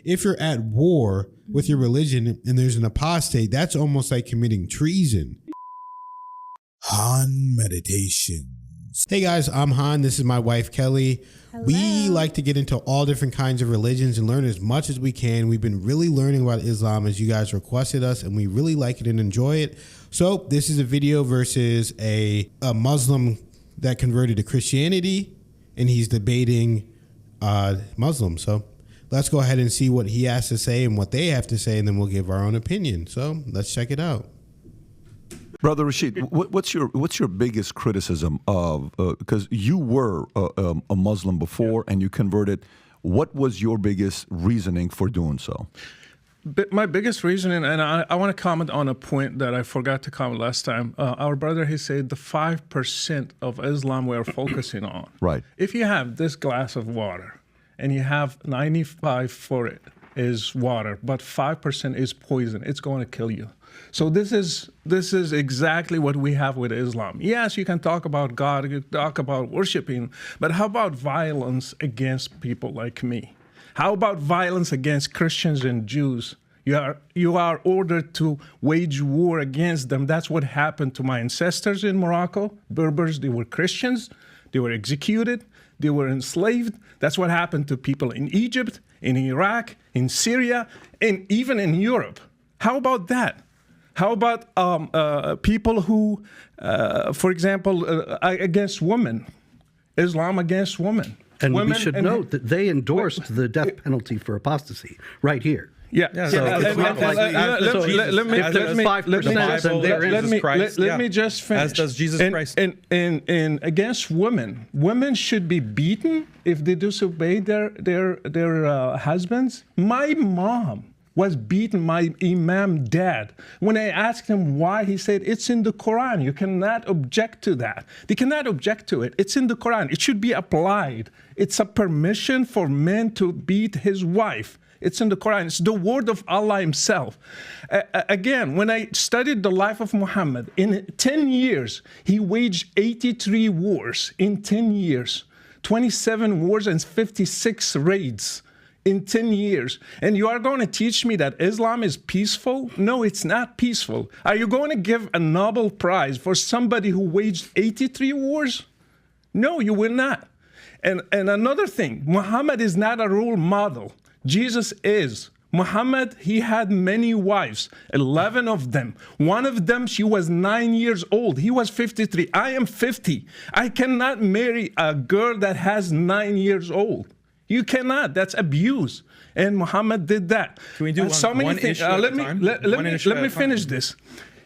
if you're at war with your religion and there's an apostate, that's almost like committing treason. Han Meditations. Hey guys, I'm Han. This is my wife, Kelly. Hello. We like to get into all different kinds of religions and learn as much as we can. We've been really learning about Islam as you guys requested us, and we really like it and enjoy it. So this is a video versus a Muslim that converted to Christianity, and he's debating Muslims. So let's go ahead and see what he has to say and what they have to say, and then we'll give our own opinion. So let's check it out. Brother Rashid, what's your biggest criticism of, because you were a Muslim before and you converted, what was your biggest reasoning for doing so? My biggest reasoning, and I want to comment on a point that I forgot to comment last time. Our brother, he said the 5% of Islam we're focusing on. Right. If you have this glass of water and you have 95 for it is water, but 5% is poison, it's going to kill you. So this is exactly what we have with Islam. Yes, you can talk about God, you can talk about worshiping, but how about violence against people like me? How about violence against Christians and Jews? You are ordered to wage war against them. That's what happened to my ancestors in Morocco. Berbers, they were Christians. They were executed. They were enslaved. That's what happened to people in Egypt, in Iraq, in Syria, and even in Europe. How about that? How about people who, for example, against women, Islam against women? And women, we should note that they endorsed the death penalty for apostasy right here. Yeah. So let me just finish. As does Jesus Christ. And against women, women should be beaten if they disobey their husbands. My mom was beaten, my imam dad. When I asked him why, he said, it's in the Quran. You cannot object to that. They cannot object to it. It's in the Quran. It should be applied. It's a permission for men to beat his wife. It's in the Quran. It's the word of Allah himself. Again, when I studied the life of Muhammad, in 10 years, he waged 83 wars in 10 years, 27 wars and 56 raids. In 10 years. And you are going to teach me that Islam is peaceful? No, it's not peaceful. Are you going to give a Nobel Prize for somebody who waged 83 wars? No, you will not. And another thing, Muhammad is not a role model. Jesus is. Muhammad, he had many wives, 11 of them. One of them, she was 9 years old. He was 53. I am 50. I cannot marry a girl that has 9 years old. You cannot. That's abuse. And Muhammad did that. Can we do one issue at a time? Let me finish this.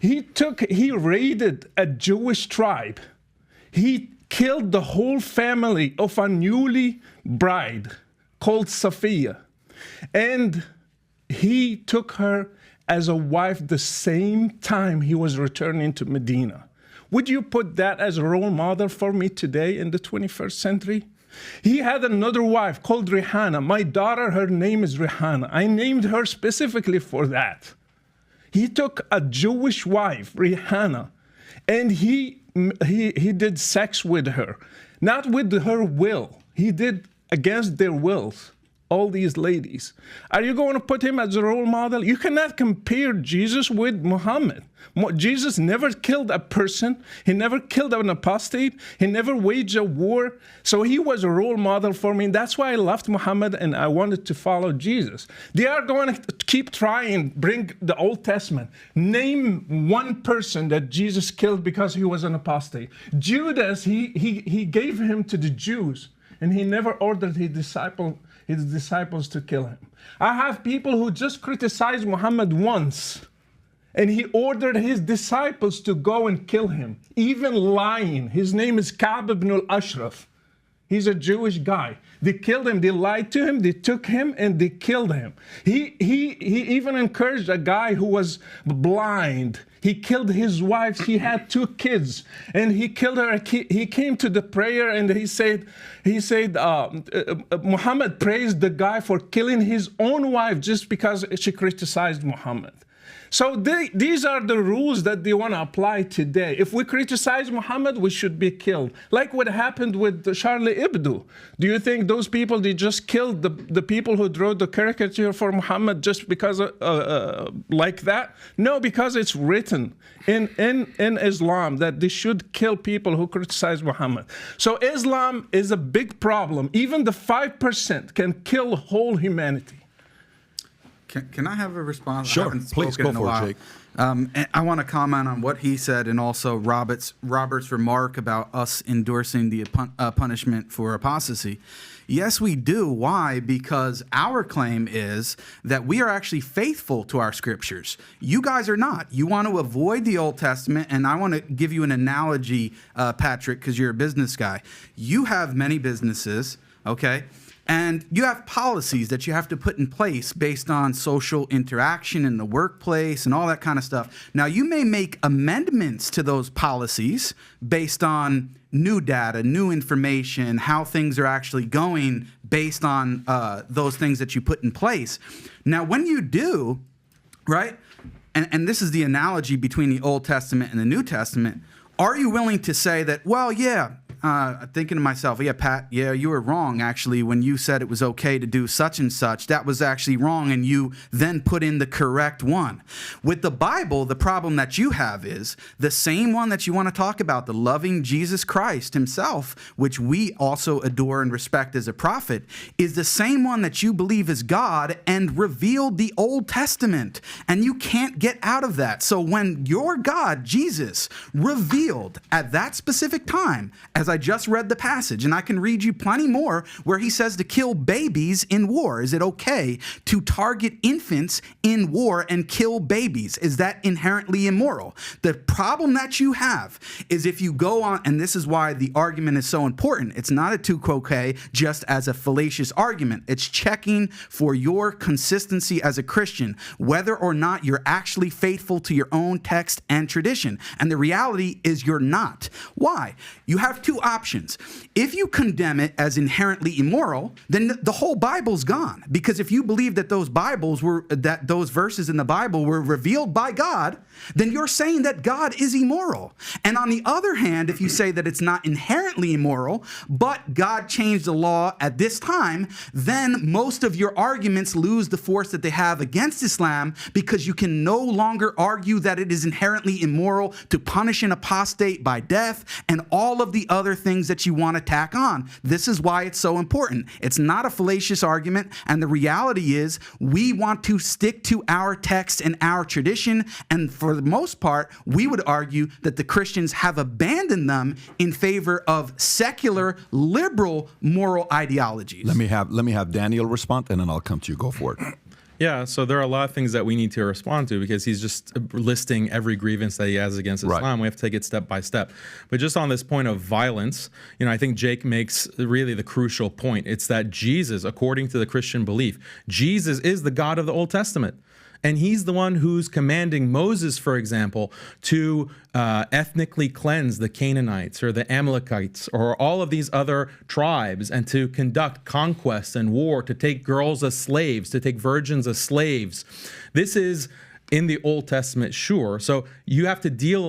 He raided a Jewish tribe. He killed the whole family of a newly bride called Safiya. And he took her as a wife the same time he was returning to Medina. Would you put that as a role model for me today in the 21st century? He had another wife called Rihanna. My daughter, her name is Rihanna. I named her specifically for that. He took a Jewish wife, Rihanna, and he did sex with her. Not with her will. He did against their wills. All these ladies. Are you going to put him as a role model? You cannot compare Jesus with Muhammad. Jesus never killed a person. He never killed an apostate. He never waged a war. So he was a role model for me. That's why I loved Muhammad and I wanted to follow Jesus. They are going to keep trying, bring the Old Testament. Name one person that Jesus killed because he was an apostate. Judas, he gave him to the Jews and he never ordered his disciples to kill him. I have people who just criticized Muhammad once, and he ordered his disciples to go and kill him, even lying. His name is Ka'b ibn al-Ashraf. He's a Jewish guy. They killed him. They lied to him. They took him and they killed him. He even encouraged a guy who was blind. He killed his wife. He had 2 kids, and he killed her. He came to the prayer and he said, Muhammad praised the guy for killing his own wife just because she criticized Muhammad. So these are the rules that they want to apply today. If we criticize Muhammad, we should be killed. Like what happened with Charlie Hebdo. Do you think those people, they just killed the people who drew the caricature for Muhammad just because like that? No, because it's written in Islam that they should kill people who criticize Muhammad. So Islam is a big problem. Even the 5% can kill whole humanity. Can I have a response? Sure, please go for it, Jake. And I want to comment on what he said and also Robert's remark about us endorsing the punishment for apostasy. Yes, we do. Why? Because our claim is that we are actually faithful to our scriptures. You guys are not. You want to avoid the Old Testament, and I want to give you an analogy, Patrick, because you're a business guy. You have many businesses, okay? And you have policies that you have to put in place based on social interaction in the workplace and all that kind of stuff. Now, you may make amendments to those policies based on new data, new information, how things are actually going based on those things that you put in place. Now, when you do, right, and this is the analogy between the Old Testament and the New Testament, are you willing to say that, well, yeah, thinking to myself, yeah, Pat, yeah, you were wrong, actually, when you said it was okay to do such and such. That was actually wrong, and you then put in the correct one. With the Bible, the problem that you have is the same one that you want to talk about, the loving Jesus Christ himself, which we also adore and respect as a prophet, is the same one that you believe is God and revealed the Old Testament. And you can't get out of that. So when your God, Jesus, revealed at that specific time, as I just read the passage, and I can read you plenty more, where he says to kill babies in war. Is it okay to target infants in war and kill babies? Is that inherently immoral? The problem that you have is if you go on, and this is why the argument is so important. It's not a tu quoque just as a fallacious argument. It's checking for your consistency as a Christian, whether or not you're actually faithful to your own text and tradition. And the reality is you're not. Why? You have two options. If you condemn it as inherently immoral, then the whole Bible's gone. Because if you believe that those verses in the Bible were revealed by God, then you're saying that God is immoral. And on the other hand, if you say that it's not inherently immoral, but God changed the law at this time, then most of your arguments lose the force that they have against Islam, because you can no longer argue that it is inherently immoral to punish an apostate by death and all of the other things that you want to tack on. This is why it's so important. It's not a fallacious argument, and the reality is we want to stick to our text and our tradition, and for the most part, we would argue that the Christians have abandoned them in favor of secular, liberal, moral ideologies. Let me have Daniel respond, and then I'll come to you. Go for it. Yeah, so there are a lot of things that we need to respond to, because he's just listing every grievance that he has against Islam. Right. We have to take it step by step. But just on this point of violence, I think Jake makes really the crucial point. It's that Jesus, according to the Christian belief, Jesus is the God of the Old Testament. And he's the one who's commanding Moses, for example, to ethnically cleanse the Canaanites or the Amalekites or all of these other tribes, and to conduct conquest and war, to take girls as slaves, to take virgins as slaves. This is in the Old Testament, sure. So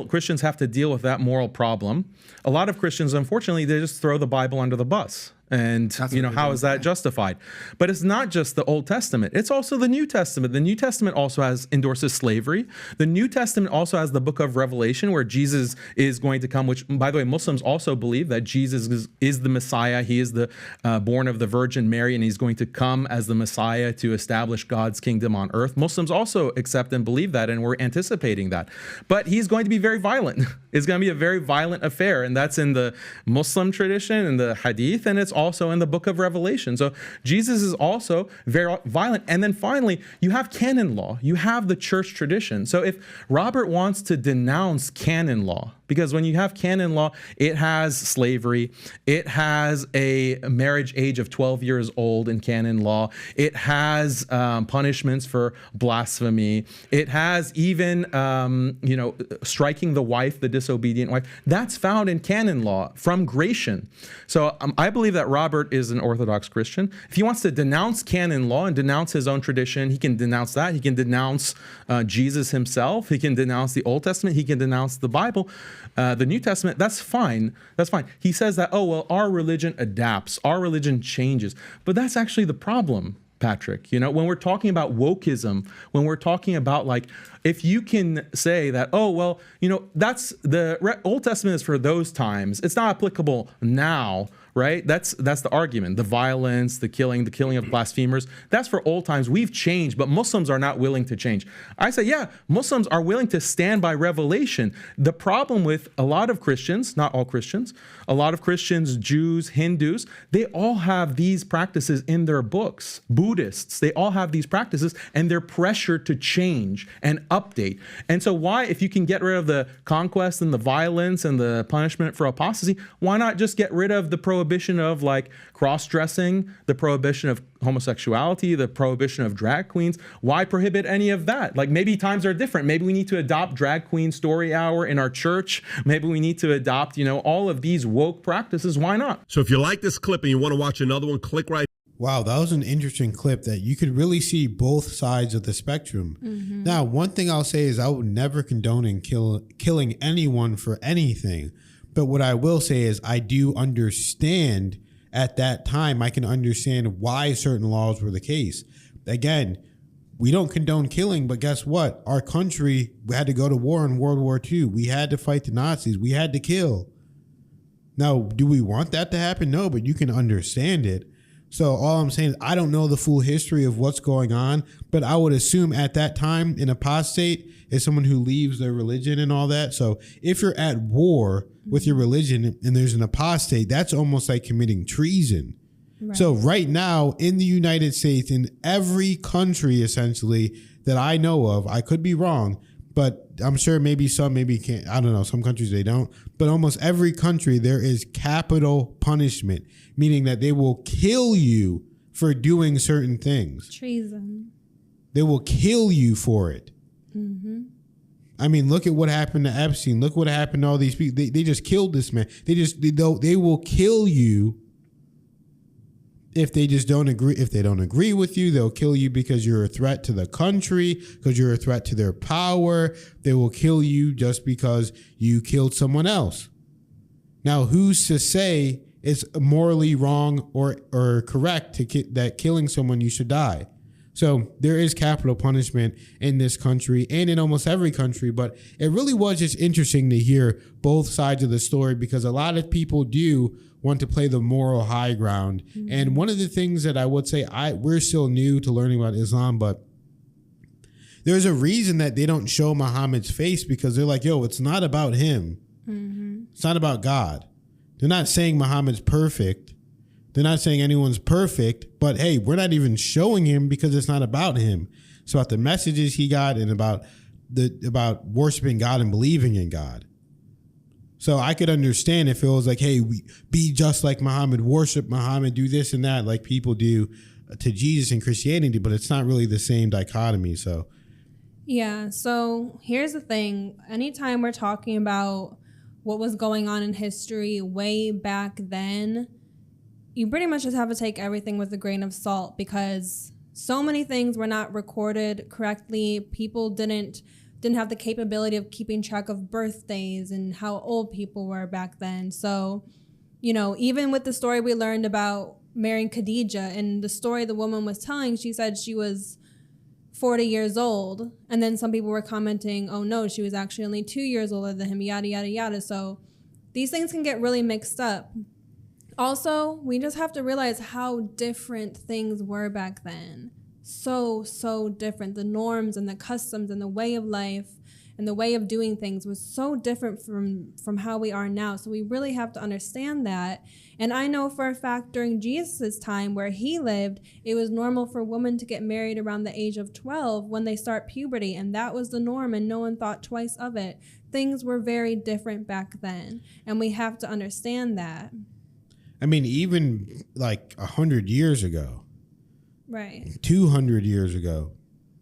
Christians have to deal with that moral problem. A lot of Christians, unfortunately, they just throw the Bible under the bus. And, how is that justified? But it's not just the Old Testament. It's also the New Testament. The New Testament also endorses slavery. The New Testament also has the book of Revelation, where Jesus is going to come, which, by the way, Muslims also believe that Jesus is the Messiah. He is the born of the Virgin Mary, and he's going to come as the Messiah to establish God's kingdom on earth. Muslims also accept and believe that, and we're anticipating that. But he's going to be very violent. It's going to be a very violent affair, and that's in the Muslim tradition and the Hadith, and it's also in the book of Revelation. So Jesus is also very violent. And then finally, you have canon law. You have the church tradition. So if Robert wants to denounce canon law, Because when you have canon law, it has slavery, it has a marriage age of 12 years old in canon law, it has punishments for blasphemy, it has even striking the wife, the disobedient wife. That's found in canon law from Gratian. So I believe that Robert is an Orthodox Christian. If he wants to denounce canon law and denounce his own tradition, he can denounce that. He can denounce Jesus himself. He can denounce the Old Testament. He can denounce the Bible, the New Testament. That's fine. That's fine. He says that, oh, well, our religion adapts. Our religion changes. But that's actually the problem, Patrick. You know, when we're talking about wokeism, when we're talking about, like, if you can say that, oh, well, you know, that's the Old Testament is for those times, it's not applicable now, right? That's the argument. The violence, the killing of blasphemers, that's for old times. We've changed, but Muslims are not willing to change. I say, yeah, Muslims are willing to stand by revelation. The problem with a lot of Christians, not all Christians, a lot of Christians, Jews, Hindus, they all have these practices in their books. Buddhists, they all have these practices, and they're pressured to change and update. And so why, if you can get rid of the conquest and the violence and the punishment for apostasy, why not just get rid of the prohibition of, like, cross-dressing, the prohibition of homosexuality, the prohibition of drag queens? Why prohibit any of that? Like, maybe times are different. Maybe we need to adopt drag queen story hour in our church. Maybe we need to adopt, all of these woke practices. Why not? So if you like this clip and you want to watch another one, click right. Wow, that was an interesting clip that you could really see both sides of the spectrum. Mm-hmm. Now, one thing I'll say is I would never condone killing anyone for anything. But what I will say is I do understand at that time, I can understand why certain laws were the case. Again, we don't condone killing, but guess what? Our country had to go to war in World War II. We had to fight the Nazis. We had to kill. Now, do we want that to happen? No, but you can understand it. So all I'm saying is I don't know the full history of what's going on, but I would assume at that time an apostate is someone who leaves their religion and all that. So if you're at war with your religion and there's an apostate, that's almost like committing treason. Right. So right now in the United States, in every country essentially that I know of, I could be wrong, but I'm sure maybe some, maybe can't. I don't know. Some countries they don't, but almost every country there is capital punishment, meaning that they will kill you for doing certain things. Treason. They will kill you for it. Mm-hmm. I mean, look at what happened to Epstein. Look what happened to all these people. They just killed this man. They will kill you if they just don't agree. If they don't agree with you, they'll kill you because you're a threat to the country, because you're a threat to their power. They will kill you just because you killed someone else. Now, who's to say it's morally wrong or correct that killing someone you should die? So there is capital punishment in this country and in almost every country, but it really was just interesting to hear both sides of the story because a lot of people do want to play the moral high ground. Mm-hmm. And one of the things that I would say, we're still new to learning about Islam, but there's a reason that they don't show Muhammad's face because they're like, yo, it's not about him. Mm-hmm. It's not about God. They're not saying Muhammad's perfect. They're not saying anyone's perfect, but hey, we're not even showing him because it's not about him. It's about the messages he got and about worshiping God and believing in God. So I could understand if it was like, hey, we be just like Muhammad, worship Muhammad, do this and that like people do to Jesus in Christianity, but it's not really the same dichotomy. So yeah, so here's the thing. Anytime we're talking about what was going on in history way back then, you pretty much just have to take everything with a grain of salt because so many things were not recorded correctly. People didn't have the capability of keeping track of birthdays and how old people were back then. So, even with the story we learned about marrying Khadijah and the story the woman was telling, she said she was 40 years old. And then some people were commenting, oh no, she was actually only 2 years older than him, yada, yada, yada. So these things can get really mixed up. Also, we just have to realize how different things were back then. So different. The norms and the customs and the way of life and the way of doing things was so different from how we are now. So we really have to understand that. And I know for a fact during Jesus' time where he lived, it was normal for women to get married around the age of 12 when they start puberty, and that was the norm, and no one thought twice of it. Things were very different back then, and we have to understand that. I mean, even like 100 years ago, right, 200 years ago,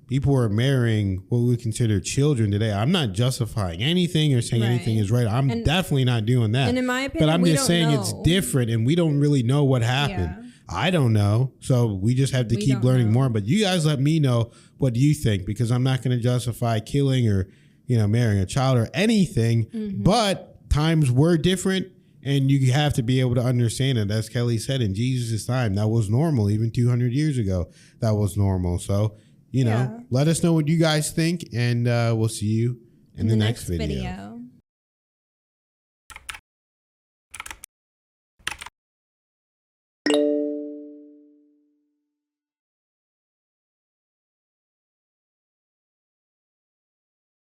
people were marrying what we consider children today. I'm not justifying anything or saying anything is right. I'm definitely not doing that. And in my opinion, but I'm just saying it's different, and we don't really know what happened. Yeah. I don't know. So we just have to keep learning more. But you guys let me know, what do you think? Because I'm not going to justify killing or, marrying a child or anything. Mm-hmm. But times were different, and you have to be able to understand it. As Kelly said, in Jesus' time, that was normal. Even 200 years ago, that was normal. So, let us know what you guys think, and we'll see you in the next video.